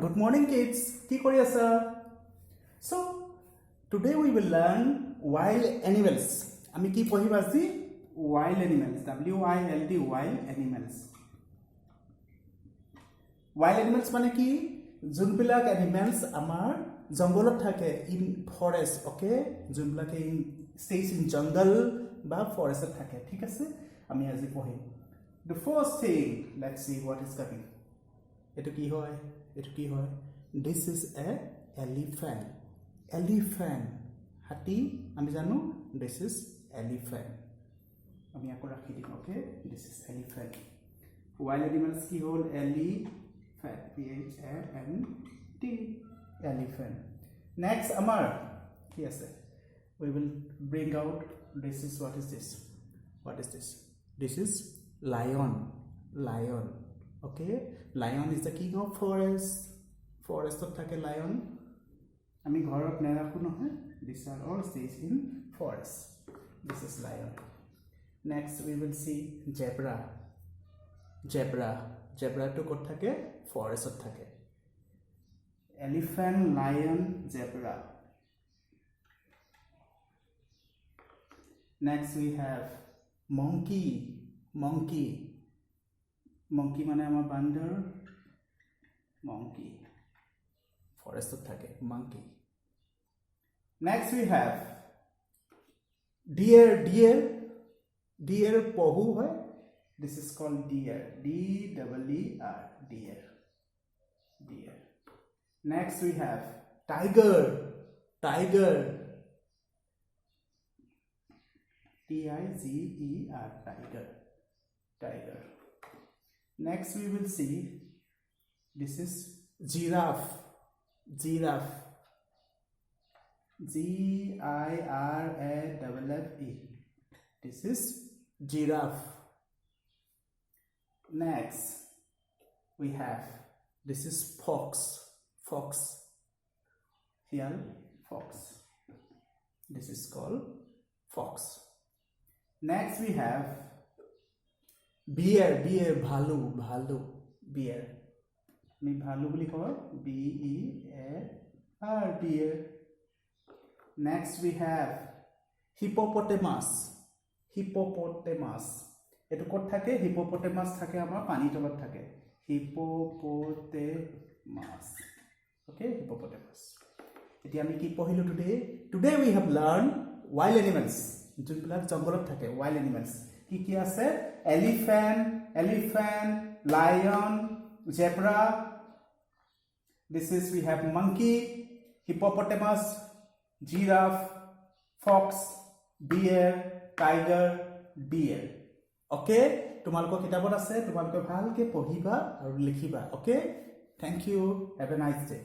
Good morning, kids. কি কৰি আছা? So, today we will learn wild animals. আমি কি পঢ়িম আজি? Wild animals. W-I-L-D, wild animals. Wild animals মানে কি? যোনবিলাক animals আমাৰ জংগলত থাকে, in forest, okay? যোনবিলাক stays in jungle বা forest থাকে, ঠিক আছে? আমি আজি পঢ়িম. The first thing, let's see what is coming. এটো কি হয়? This is a elephant. Elephant. Hati, ami janu? This is elephant. Ami ako rakhi dim, okay? This is elephant. Wild animals ki hol elephant. P-H-A-N-T. Elephant. Next, Amar. Yes, sir. We will bring out. This is what is this? What is this? This is lion. Lion. Okay, lion is the king of forest. Forest of thake lion. Ami ghorot nerakhu nohoy. These are all stays in forest. This is lion. Next we will see zebra. Zebra to kot thake forest of thake. Elephant, lion, zebra. Next we have monkey. Monkey মানে আমাৰ বান্দৰ monkey forest থাকে monkey. Next we have deer পহু হয়. This is called deer. D-E-E-R, deer. Next we have tiger. T-I-G-E-R, tiger. Next we will see this is giraffe. G-I-R-A-F-F-E. This is giraffe. Next we have this is fox. Here fox. This is called fox. Next we have bear. Bhalu. Bear. Me bhalu boli koy. B-E-A-R, bear. Next we have hippopotamus. Eto kot thake? Hippopotamus thake amar pani tolat thake. Hippopotamus. Okay, hippopotamus. Eti ami ki pohilu today? Today we have learned wild animals. Junbilak jangolot thake wild animals. কি আছে elephant, lion, zebra. This is we have monkey, hippopotamus, giraffe, fox, bear, tiger, deer. Okay, তোমালোকৰ কিতাপত আছে, তোমালোকে ভালকে পঢ়িবা আৰু লিখিবা. Okay, thank you, have a nice day.